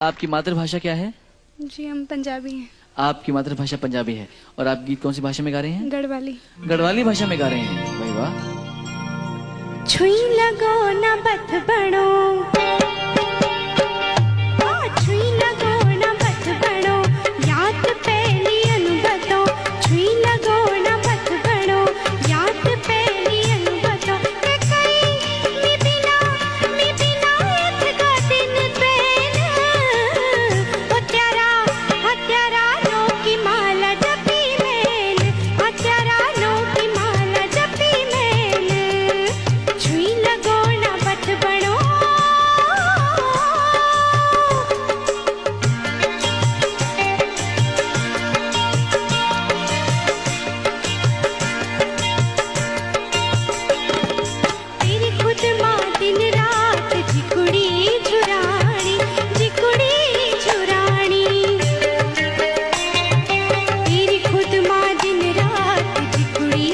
आपकी मातृभाषा क्या है? जी हम पंजाबी हैं। आपकी मातृभाषा पंजाबी है और आप गीत कौन सी भाषा में गा रहे हैं? गढ़वाली। गढ़वाली भाषा में गा रहे हैं। भाई वाह। छुई लगो ना बथ बनो, छुई लगो ना बथ बनो, याद पहली अनुभतो, छुई लगो ना बथ बनो, याद पहली अनुभतो, के कई मी बिना एथ का दिन पेन, ओ त्यारा नो की माला जपी मेल, ओ त्यारा नो की माला जपी मेल, छुई लगो ना बथ बनो। तेरी खुद माँ दिन रात जिकुड़ी झुरानी, जिकुड़ी झुरानी, तेरी खुद माँ दिन रात जिकुड़ी